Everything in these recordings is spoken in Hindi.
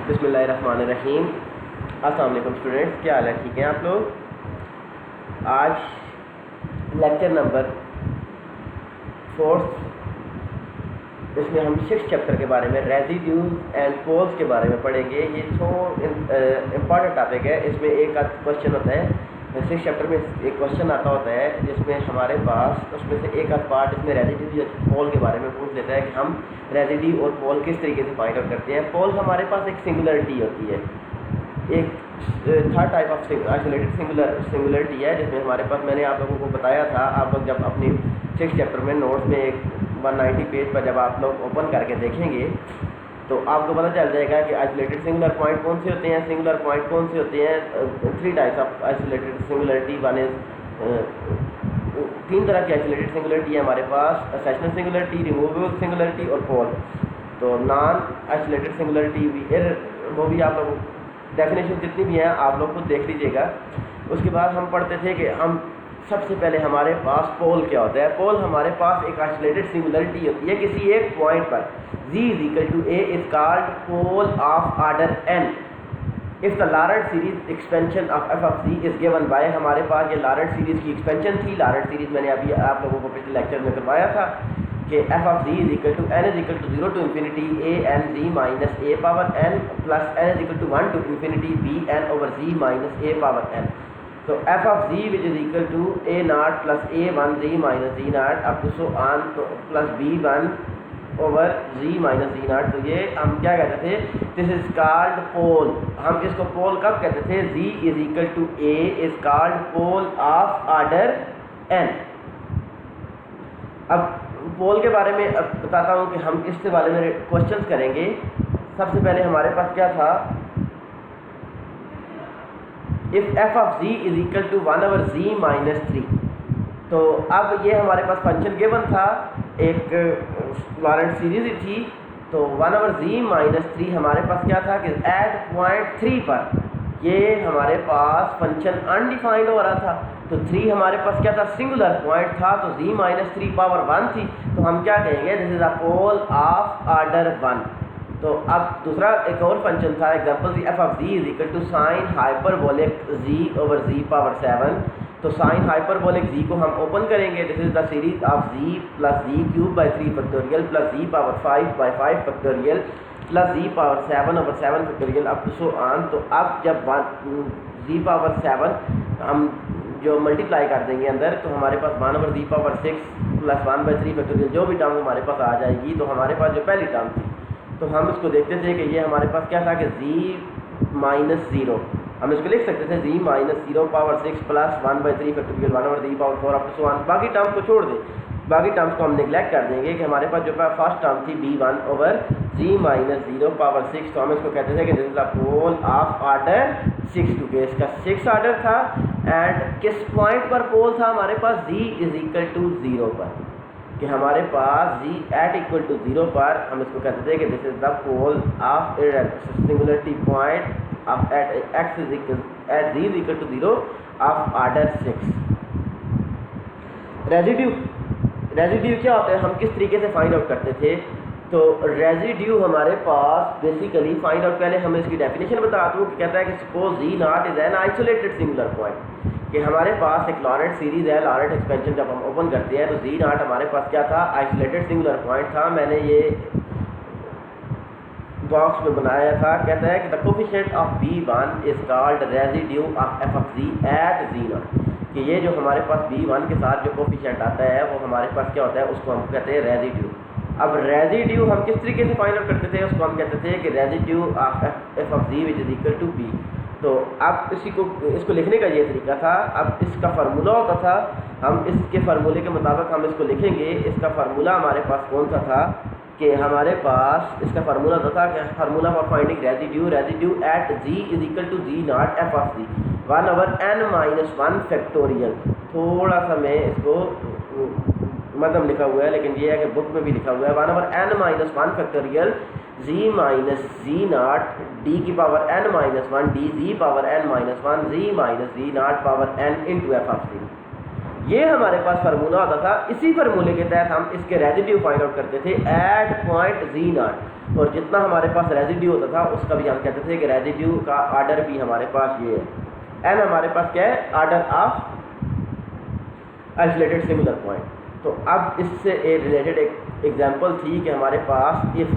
बिस्मिल्लाहिर्रहमानिर्रहीम। अस्सलाम वालेकुम स्टूडेंट्स, क्या हाल है? ठीक हैं आप लोग? आज लेक्चर नंबर 4 इसमें हम 6 चैप्टर के बारे में रेजिड्यूज एंड पोल्स के बारे में पढ़ेंगे। ये तो इम्पॉर्टेंट टॉपिक है। इसमें एक आध क्वेश्चन होता है। 6 चैप्टर में एक क्वेश्चन आता होता है जिसमें हमारे पास उसमें से एक आध पार्ट इसमें रेजिड्यू या पोल के बारे में पूछ लेता है कि हम रेजिड्यू और पोल किस तरीके से फाइंड आउट करते हैं। पोल हमारे पास एक सिंगुलरिटी होती है, एक third type of isolated singularity है जिसमें हमारे पास, मैंने आप लोगों को बताया था, आप लोग जब अपनी 6 चैप्टर में नोट्स में एक 190 पेज पर जब आप लोग ओपन करके देखेंगे तो आपको पता चल जाएगा कि आइसोलेटेड सिंगुलर पॉइंट कौन से होते हैं, सिंगुलर पॉइंट कौन से होते हैं। 3 types of isolated singularity. One is 3 तरह की आइसोलेटेड सिंगुलरिटी है हमारे पास: सेशनल सिंगुलरिटी, रिमूवेबल सिंगुलरिटी और पोल। तो नॉन आइसोलेटेड सिंगुलरिटी वो भी आप लोग डेफिनेशन जितनी भी हैं आप लोग खुद देख लीजिएगा। उसके बाद हम पढ़ते थे कि हम सबसे पहले हमारे पास पोल क्या होता है। पोल हमारे पास एक आइसोलेटेड सिंगुलरिटी होती है किसी एक पॉइंट पर। z = a is called pole of order n if the Laurent series expansion of f of z is given by. हमारे पास ये लॉरेंट सीरीज की एक्सपेंशन थी। लॉरेंट सीरीज मैंने अभी आप लोगों को पिछले लेक्चर में करवाया था कि f of z = n = 0 to infinity a n z minus a power n plus n = 1 to infinity b n over z minus a power n। तो f of z which is equal to a0 plus a1 z minus z0 up to so on plus b1 over z minus z0। तो ये हम क्या कहते थे? This is called pole. हम इसको पोल कब कहते थे? z = a is called pole of order n। अब पोल के बारे में अब बताता हूँ कि हम इसके बारे में क्वेश्चंस करेंगे। सबसे पहले हमारे पास क्या था? If f of z is equal to 1 over z minus 3। तो अब ये हमारे पास फंक्शन गिवन था, एक लॉरेंट सीरीज ही थी। तो 1 over z minus 3 हमारे पास क्या था कि एट पॉइंट 3 पर ये हमारे पास फंक्शन अनडिफाइंड हो रहा था। तो 3 हमारे पास क्या था? सिंगुलर पॉइंट था। तो z minus 3 पावर 1 थी। तो हम क्या कहेंगे? This is a pole of order 1। तो अब दूसरा एक और फंक्शन था, example f of z is equal to sin hyperbolic z over z power 7। तो sin hyperbolic z को हम ओपन करेंगे। This is the series of z plus z cube by 3 factorial plus z power 5 by 5 factorial plus z power 7 over 7 factorial up to so on। तो अब जब z power 7 हम जो मल्टीप्लाई कर देंगे अंदर, तो हमारे पास 1 over z power 6 plus 1 by 3 factorial जो भी टर्म हमारे पास आ जाएगी। तो हमारे पास जो पहली टर्म थी, तो हम इसको देखते थे कि ये हमारे पास क्या था कि z minus 0, हम इसको लिख सकते थे z minus 0 power 6 plus 1 by 3 factorial 1 over z power 4 up to so on. बाकी टर्म्स को छोड़ दें, बाकी टर्म्स को हम निगलेक्ट कर देंगे कि हमारे पास जो फर्स्ट टर्म थी b1 over z minus 0 power 6, तो हम इसको कहते थे कि this is the pole of order 6, क्योंकि इसका 6 ऑर्डर था। एंड किस पॉइंट पर पोल था हमारे पास? z = 0 पर, कि हमारे पास z = 0 पर हम इसको कहते थे कि this is the pole of singularity point of at x at z = 0 of order 6। Residue क्या होता है? हम किस तरीके से फाइंड आउट करते थे? तो रेजिड्यू हमारे पास बेसिकली फाइंड आउट, पहले हमें इसकी डेफिनेशन बता दूँ कि कहता है कि suppose z0 is an isolated singular point, कि हमारे पास एक लॉरेंट सीरीज है, लॉरेंट एक्सपेंशन जब हम ओपन करते हैं तो z0 हमारे पास क्या था? आइसोलेटेड सिंगुलर पॉइंट था। मैंने ये बॉक्स में बनाया था। कहता है कि the coefficient of b1 is called residue of f of z at z0, कि ये जो हमारे पास b1 के साथ जो कोफिशिएंट आता है वो हमारे पास क्या होता है? उसको हम कहते हैं रेजिड्यू। अब रेजिड्यू हम किस तरीके से फाइंड आउट करते थे? उसको हम कहते थे कि residue of f of z which is equal to b। तो अब इसको लिखने का ये तरीका था। अब इसका फार्मूला होता था, हम इसके फार्मूले के मुताबिक हम इसको लिखेंगे। इसका फार्मूला हमारे पास कौन सा था कि हमारे पास इसका फार्मूला था कि formula for finding residue at z = z0 f of z 1 over n minus 1 factorial. थोड़ा सा मैं इसको मतलब लिखा हुआ है, लेकिन ये है कि बुक में भी लिखा हुआ है 1 over n minus 1 factorial z minus z0 d की power n minus 1 d z power n minus 1 z minus z0 power n into f of z। ये हमारे पास फार्मूला होता था। इसी फार्मूले के तहत हम इसके रेजिड्यू फाइंड आउट करते थे एट पॉइंट Z0, और जितना हमारे पास रेजिड्यू होता था उसका भी हम कहते थे कि रेजिड्यू का आर्डर भी हमारे पास ये है। एन हमारे पास क्या है, order of isolated singular point. तो अब इससे रिलेटेड एक एग्जांपल थी कि हमारे पास if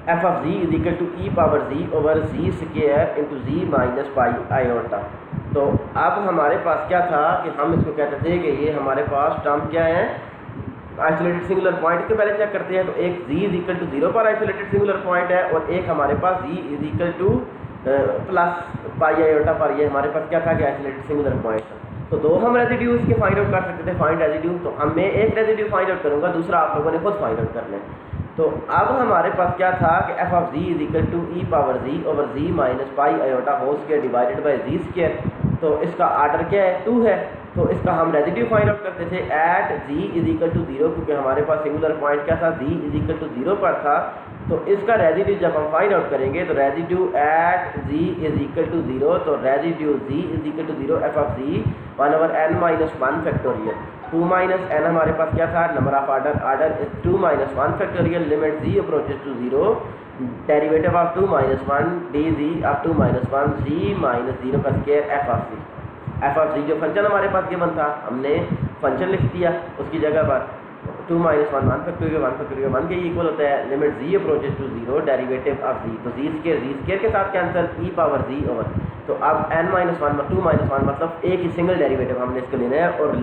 F of ji is equal to E power ji over Z square into ji minus pi iota. तो अब हमारे पास क्या था कि हम इसको कहते थे कि ये हमारे पास टर्म क्या है, आइसोलेटेड सिंगुलर पॉइंट के पहले चेक करते हैं। तो एक जी इज इक्वल टू 0 पर आइसोलेटेड सिंगुलर पॉइंट है, और एक हमारे पास Z is equal to plus pi iota पर ये हमारे पास क्या था कि आइसोलेटेड सिंगुलर पॉइंट था। तो दो हम रेजिड्यू इसके फाइंड आउट कर सकते थे, फाइंड रेजिड्यू। तो हम मैं एक रेजिड्यू फाइंड आउट करूँगा, दूसरा आप लोगों ने खुद फाइंड आउट करना है। तो अब हमारे पास क्या था कि f of ji is equal to E power ji over z minus pi iota whole square divided by z square. तो इसका आर्डर क्या है, 2 है। तो इसका हम रेजिड्यू फाइंड आउट करते थे at ji is equal to 0, क्योंकि हमारे पास सिंगुलर पॉइंट क्या था, जी इज इक्वल टू 0 पर था। तो इसका रेजिड्यू जब हम फाइंड आउट करेंगे तो residue at ji is equal to 0, तो residue Z is equal to 0 F of Z 1 over n minus 1 factorial. 2 minus n हमारे पास क्या था, number of order is 2 minus 1 factorial limit ji approaches to 0 derivative of 2 minus 1 D Z of 2 minus 1 Z minus 0 का square F of Z. F of Z जो फंक्शन हमारे पास गिवन था, हमने फंक्शन लिख दिया उसकी जगह पर 2 माइनस 1 फैक्टोरियल 1 के इक्वल होता है limit ji approaches to 0 derivative of Z. तो जी स्क्वायर के साथ कैंसिल, ई पावर जी ओवर। तो अब n माइनस 1 2 माइनस 1 मतलब एक ही सिंगल डेरिवेटिव हमने इसको लेना है, और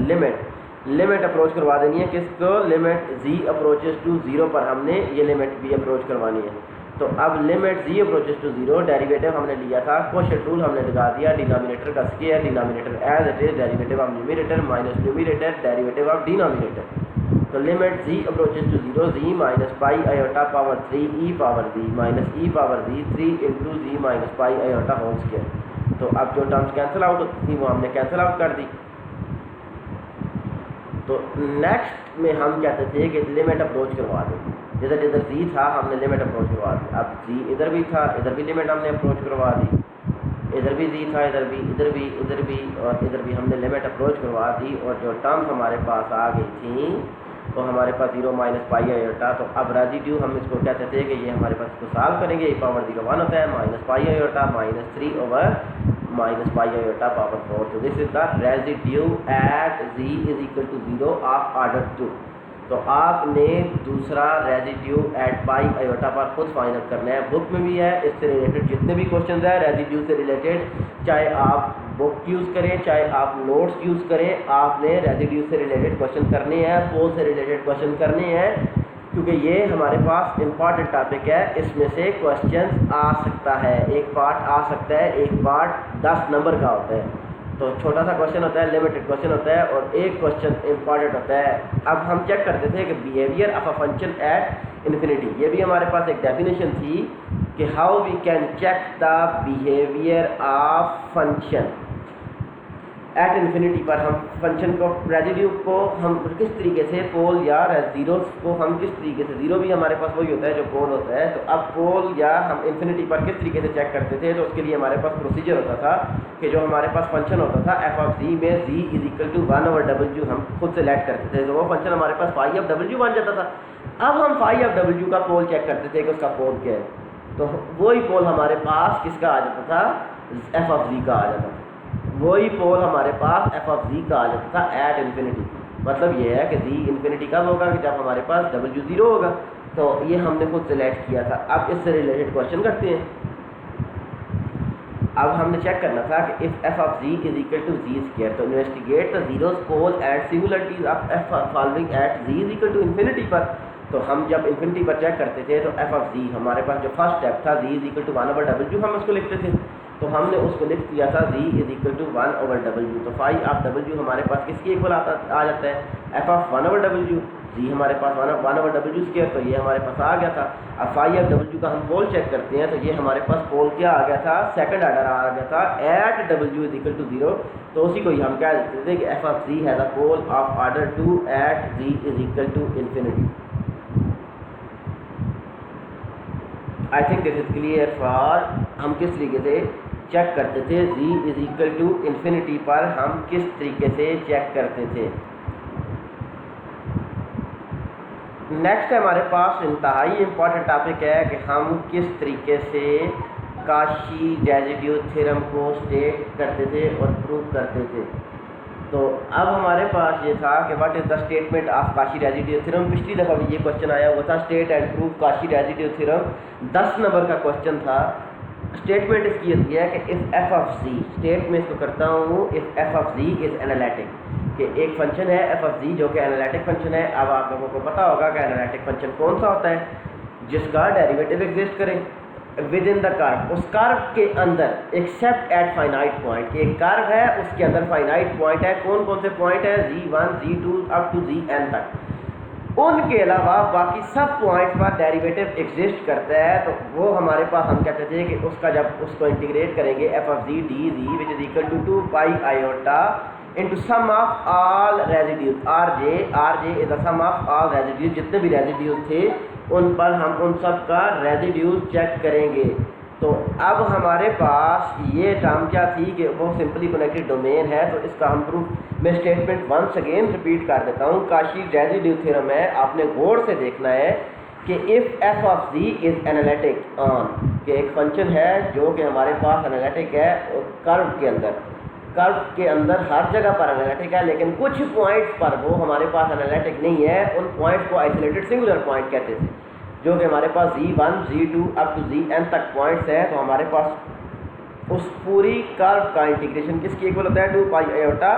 लिमिट अप्रोच करवा देनी है किसको, लिमिट जी अप्रोचेज टू 0 पर हमने ये लिमिट भी अप्रोच करवानी है। तो अब limit ji approaches to 0 derivative हमने लिया था, क्वोशिएंट रूल हमने लगा दिया, डिनोमिनेटर का square denominator as it is derivative of numerator minus numerator derivative of denominator. तो limit ji approaches to 0 z minus pi iota power 3 e power z minus e power z 3 into ji minus pi iota whole square. तो अब जो टर्म्स कैंसिल आउट होती थी वो हमने कैंसिल आउट कर दी। तो नेक्स्ट में हम कहते थे कि लिमिट अप्रोच करवा दें, जिधर जिधर जी था हमने लिमिट अप्रोच करवा दी। अब जी इधर भी था, इधर भी लिमिट हमने अप्रोच करवा दी, इधर भी जी था, इधर भी और इधर भी हमने लिमिट अप्रोच करवा दी। और जो टर्म्स हमारे पास आ गई थी तो हमारे पास 0 माइनस पाई आयोटा। तो अब रेजिड्यू हम इसको कहते थे कि ये हमारे पास इसको सॉल्व करेंगे, ई पावर 0 1 होता है minus pi iota minus 3 over minus pi iota power 4। तो this is the residue at ji is equal to 0 of order 2। तो आपने दूसरा रेजिड्यू एट पाई आयोटा पर खुद फाइंड करना है, बुक में भी है। इससे रिलेटेड जितने भी क्वेश्चन है रेजिड्यू से रिलेटेड, चाहे आप बुक यूज़ करें चाहे आप नोट्स यूज़ करें, आपने रेजिड्यू से रिलेटेड क्वेश्चन करने हैं, पोल से रिलेटेड क्वेश्चन करने हैं, क्योंकि ये हमारे पास इंपॉर्टेंट टॉपिक है। इसमें से क्वेश्चन आ सकता है, एक पार्ट आ सकता है, एक पार्ट 10 नंबर का होता है। तो छोटा सा क्वेश्चन होता है, लिमिटेड क्वेश्चन होता है, और एक क्वेश्चन इंपॉर्टेंट होता है। अब हम चेक करते थे कि behaviour of a function at infinity, ये भी हमारे पास एक डेफिनेशन थी कि how we can check the behaviour of function at infinity पर। हम फंक्शन को रेजिड्यू को हम किस तरीके से पोल या जीरोस को हम किस तरीके से, जीरो भी हमारे पास वही होता है जो पोल होता है। तो अब पोल या हम इन्फिनिटी पर किस तरीके से चेक करते थे, तो उसके लिए हमारे पास प्रोसीजर होता था कि जो हमारे पास फंक्शन होता था एफ ऑफ जी में z is equal to 1 over डब्ल्यू हम खुद से लेट करते थे, तो वो फंक्शन हमारे पास फाई ऑफ डब्ल्यू बन जाता था। अब हम फाई ऑफ डब्ल्यू का पोल चेक करते थे कि उसका पोल क्या है, तो वही पोल हमारे पास किसका आ जाता था, एफ ऑफ जी का आ जाता था। वही पोल हमारे पास एफ ऑफ जी का आ जाता था एट इन्फिनिटी। मतलब ये है कि जी इन्फिनिटी कब होगा, कि जब हमारे पास डब्ल्यू 0 होगा। तो ये हमने खुद सेलेक्ट किया था। अब इससे रिलेटेड क्वेश्चन करते हैं। अब हमने चेक करना था कि if F of ji is equal to z square, तो investigate the zeros pole at singularities of f following at ji is equal to infinity पर। तो हम जब इन्फिनिटी पर चेक करते थे तो एफ ऑफ जी हमारे पास जो फर्स्ट स्टेप था z is equal to 1 over डब्ल्यू हम उसको लिखते थे, तो हमने उसको लिख दिया था z is equal to 1 over डब्ल्यू। तो फाई ऑफ डब्ल्यू हमारे पास किसके इक्वल आ जाता है, एफ ऑफ 1 ओवर डब्ल्यू। जी हमारे पास 1 ओवर डब्ल्यू स्क्वायर, तो ये हमारे पास आ गया था। अब फाई ऑफ डब्ल्यू का हम पोल चेक करते हैं, तो ये हमारे पास पोल क्या आ गया था, सेकंड ऑर्डर आ गया था एट डब्ल्यू इज इक्वल टू 0। तो उसी को ही हम क्या लिखते थे कि f of z has a pole of order 2 at ji is equal to infinity. I think this is clear for हम किस तरीके से चेक करते थे z is equal to infinity पर हम किस तरीके से चेक करते थे। नेक्स्ट हमारे पास इंतहाई इम्पॉर्टेंट टॉपिक है कि हम किस तरीके से काशी रेजिड्यू थ्योरम को स्टेट करते थे और प्रूव करते थे। तो अब हमारे पास ये था कि what is the statement of Cauchy residue theorem. पिछली दफ़ा भी ये क्वेश्चन आया हुआ था, state and prove Cauchy residue theorem 10 नंबर का क्वेश्चन था। स्टेटमेंट इसकी होती है कि if f of z, state में इसको करता हूँ if f of z is analytic, कि एक फंक्शन है एफ ऑफ जी जो कि एनालिटिक फंक्शन है। अब आप लोगों को पता होगा कि एनालिटिक फंक्शन कौन सा होता है, जिसका डेरिवेटिव एग्जिस्ट करे विद इन द कर्व, उस कर्व के अंदर एक्सेप्ट एट फाइनाइट पॉइंट। एक कर्व है उसके अंदर फाइनाइट पॉइंट है, कौन कौन से पॉइंट है, g1 g2 up to gn तक, उनके अलावा बाकी सब पॉइंट्स पर डेरिवेटिव एग्जिस्ट करता है। तो वो हमारे पास हम कहते थे कि उसका जब उसको इंटीग्रेट करेंगे f of z d z which is equal to 2 pi iota into sum of all residues r j is the sum of all residues, जितने भी रेजिड्यूज थे उन पर हम उन सब का रेजिड्यूज चेक करेंगे। तो अब हमारे पास ये टर्म क्या थी कि वो सिंपली कनेक्टेड डोमेन है। तो इसका हम प्रूफ मैं स्टेटमेंट वंस अगेन रिपीट कर देता हूँ। काशी रेजिड्यू थ्योरम है, आपने गौर से देखना है कि if f of z is analytic on, कि एक फंक्शन है जो कि हमारे पास एनालिटिक है कर्व के अंदर हर जगह पर एनालिटिक है, लेकिन कुछ पॉइंट्स पर वो हमारे पास एनालिटिक नहीं है। उन पॉइंट्स को आइसोलेटेड सिंगुलर पॉइंट कहते थे, जो कि हमारे पास g1 g2 up to gn तक पॉइंट्स है। तो हमारे पास उस पूरी कर्व का इंटीग्रेशन किसकी इक्वल होता है, 2 pi iota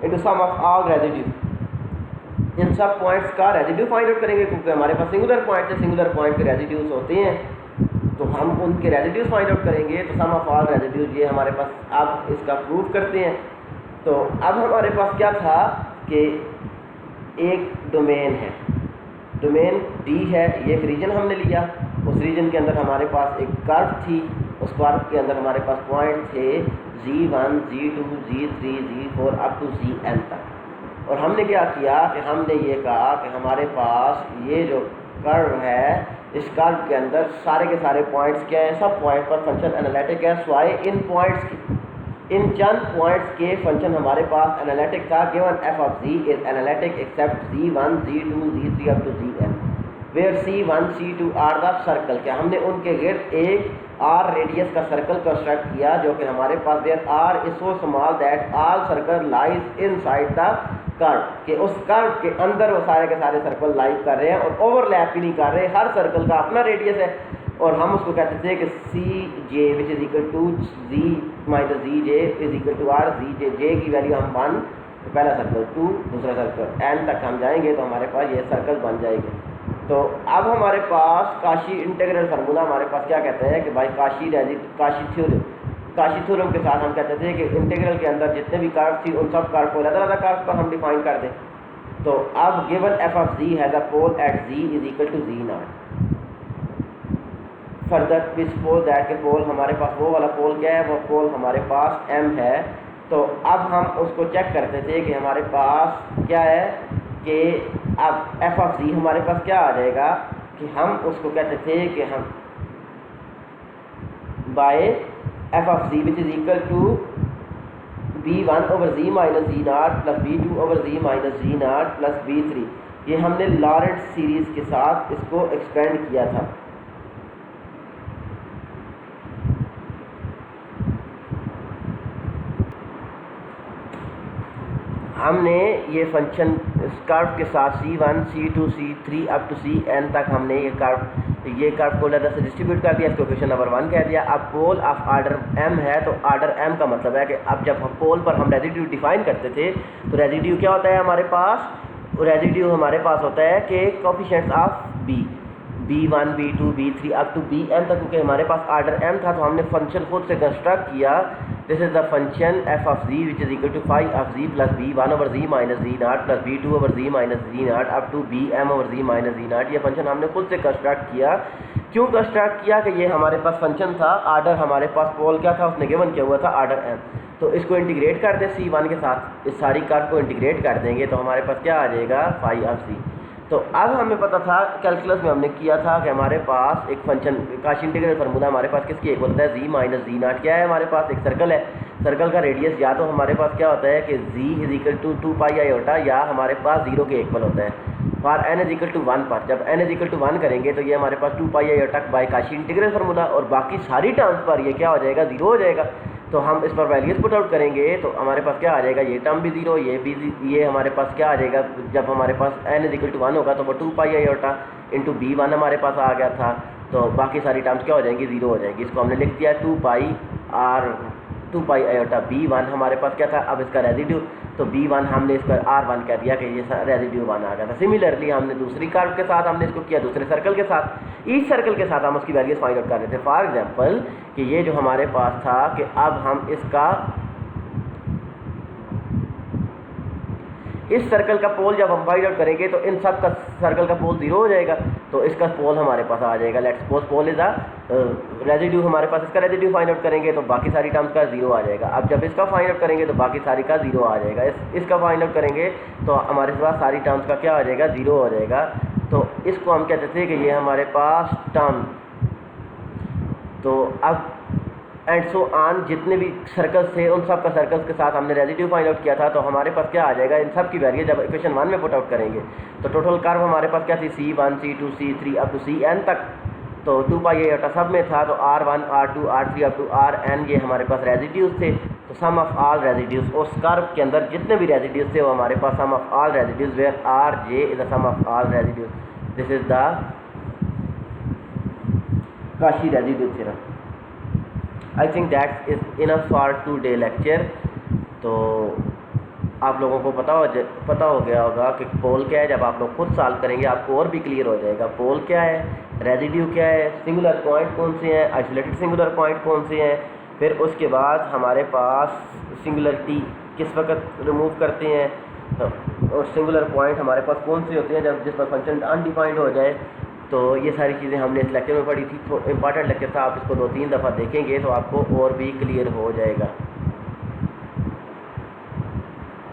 into sum of all residue. इन सब पॉइंट्स का रेजिड्यू फाइंड आउट करेंगे, क्योंकि हमारे पास सिंगुलर पॉइंट है, सिंगुलर पॉइंट के रेजिड्यूज होते हैं, तो हम उनके रेजिड्यूज फाइंड आउट करेंगे। तो सम ऑफ ऑल रेजिड्यूज ये हमारे पास, अब इसका प्रूफ करते हैं। तो अब हमारे पास क्या था कि एक डोमेन है, डोमेन डी है, ये एक रीजन हमने लिया, उस रीजन के अंदर हमारे पास एक कर्व थी, उस कर्व के अंदर हमारे पास पॉइंट थे g1 g2 g3 g4 up to gn तक। और हमने क्या किया कि हमने ये कहा कि हमारे पास ये जो कर्व है, इस कर्व के अंदर सारे के सारे पॉइंट्स क्या हैं, सब पॉइंट पर फंक्शन एनालिटिक है, स्वाय इन पॉइंट्स की, इन चंद पॉइंट्स के फंक्शन हमारे पास एनालिटिक था। Given f of ji is analytic except g1 g2 g3 up to gn where c1 c2 are the circle. क्या हमने उनके गिर्द एक आर रेडियस का सर्कल कंस्ट्रक्ट किया, जो कि हमारे पास where r is so small that all circle lies inside the curve, कि उस कर्व के अंदर वो सारे के सारे सर्कल लाइव कर रहे हैं और ओवरलैप ही नहीं कर रहे, हर सर्कल का अपना रेडियस है। और हम उसको कहते थे कि c j which is equal to z minus z j is equal to r z j, j की वैल्यू हम 1, तो पहला सर्कल 2, दूसरा सर्कल एन तक हम जाएंगे तो हमारे पास ये सर्कल बन जाएंगे। तो अब हमारे पास काशी इंटीग्रल फार्मूला हमारे पास क्या कहते हैं कि भाई काशी थ्योरम के साथ हम कहते थे कि इंटीग्रल के अंदर जितने भी कर्व थी उन सब कर्व को अलग अलग कर्व पर हम डिफाइन कर दें। तो अब given f of z has a pole at ji is equal to z naught, further which pole that के पोल हमारे पास वो वाला पोल क्या है, वो पोल हमारे पास m है। तो अब हम उसको चेक करते थे कि हमारे पास क्या है कि अब एफ ऑफ जी हमारे पास क्या आ जाएगा कि हम उसको कहते थे कि हम by f of z which is equal to b1 over z minus z naught plus b2 over z minus z naught plus b3, ये हमने लॉरेंट सीरीज़ के साथ इसको एक्सपेंड किया था। हमने ये फंक्शन इस कर्व के साथ c1 c2 c3 up to cn तक हमने ये कर्व को लेकर से डिस्ट्रीब्यूट कर दिया, इसको क्वेश्चन नंबर 1 कह दिया। अब पोल ऑफ आर्डर m है, तो आर्डर m का मतलब है कि अब जब हम पोल पर हम रेजिड्यू डिफाइन करते थे तो रेजिड्यू क्या होता है हमारे पास, रेजिड्यू हमारे पास होता है कि coefficients of b1 b2 b3 up to bn तक, क्योंकि हमारे पास आर्डर m था तो हमने फंक्शन खुद से कंस्ट्रक्ट किया। This is the function f of z which is equal to phi of z plus b1 over z minus z naught plus b2 over z minus z naught up to bm over z minus z naught. ये फंक्शन हमने खुद से कंस्ट्रक्ट किया। क्यों कंस्ट्रक्ट किया कि ये हमारे पास फंक्शन था, आर्डर हमारे पास पोल क्या था उसने गिवन किया हुआ था आर्डर m। तो इसको इंटीग्रेट कर दे c1 के साथ, इस सारी कर्व को इंटीग्रेट कर देंगे तो हमारे पास क्या आ जाएगा फाइव ऑफ जी। तो अब हमें पता था कैलकुलस में हमने किया था कि हमारे पास एक फंक्शन काशी इंटीग्रल फार्मूला हमारे पास किसकी एक होता है जी माइनस जी नाट। क्या है हमारे पास एक सर्कल है, सर्कल का रेडियस या तो हमारे पास क्या होता है कि z is equal to 2 pi iota या हमारे पास 0 के इक्वल होता है। For n is equal to 1 पर जब n इज इक्वल टू 1 करेंगे तो ये हमारे पास 2 pi iota by Kashi integral formula और बाकी सारी टर्म्स पर ये क्या हो जाएगा 0 हो जाएगा। तो हम इस पर वैल्यूज पुट आउट करेंगे तो हमारे पास क्या आ जाएगा ये टर्म भी 0 ये हमारे पास क्या आ जाएगा जब हमारे पास n इज इक्वल टू 1 होगा तो वो 2 पाई आयोटा इंटू b1 हमारे पास आ गया था। तो बाकी सारी टर्म्स क्या हो जाएंगी 0 हो जाएंगी। इसको हमने लिख दिया 2 पाई आयोटा b1 हमारे पास क्या था अब इसका रेजिड्यू। तो b1 हमने इसका r1 कह दिया कि ये रेजिड्यू 1 आ गया था। सिमिलरली हमने दूसरी कर्व के साथ हमने इसको किया दूसरे सर्कल के साथ, ईच सर्कल के साथ हम उसकी वैल्यूज फाइंड आउट कर रहे थे। फॉर एग्जांपल कि ये जो हमारे पास था कि अब हम इसका इस सर्कल का पोल जब हम फाइंड आउट करेंगे तो इन सब का सर्कल का पोल 0 हो जाएगा। तो इसका पोल हमारे पास आ जाएगा। Let's suppose pole is a residue, हमारे पास इसका रेजिड्यू फाइंड आउट करेंगे तो बाकी सारी टर्म्स का 0 आ जाएगा। अब जब इसका फाइंड आउट करेंगे तो बाकी सारी का 0 आ जाएगा। इसका फाइंड आउट करेंगे तो हमारे पास सारी टर्म्स का क्या आ जाएगा 0 हो जाएगा। तो इसको हम कहते थे कि ये हमारे पास टर्म। तो अब एंड सो ऑन जितने भी सर्कल्स थे उन सब का सर्कल्स के साथ हमने रेजिड्यू फाइंड आउट किया था। तो हमारे पास क्या आ जाएगा इन सब की वैल्यू जब इक्वेशन 1 में पुट आउट करेंगे तो टोटल कर्व हमारे पास क्या थी C1 C2 C3 up to Cn तक। तो 2 पाई आयोटा सब में था। तो R1 R2 R3 up to Rn ये हमारे पास रेजिड्यूज थे। तो सम ऑफ ऑल रेजिड्यूज उस कर्व के अंदर जितने भी रेजिड्यूज थे वो हमारे पास sum of all residues where Rj is the sum of all residues. This is the Cauchy residue theorem. I think that is enough for today lecture. तो आप लोगों को पता हो गया होगा कि पोल क्या है। जब आप लोग खुद सॉल्व करेंगे आपको और भी क्लियर हो जाएगा पोल क्या है, रेजिड्यू क्या है, सिंगुलर पॉइंट कौन से हैं, आइसोलेटेड सिंगुलर पॉइंट कौन से हैं। फिर उसके बाद हमारे पास सिंगुलरिटी किस वक्त रिमूव करते हैं और सिंगुलर पॉइंट हमारे पास कौन से होते हैं जब जिस पर फंक्शन अनडिफाइंड हो जाए। तो ये सारी चीज़ें हमने इस लेक्चर में पढ़ी थी। तो इम्पॉर्टेंट लेक्चर था, आप इसको 2-3 दफ़ा देखेंगे तो आपको और भी क्लियर हो जाएगा।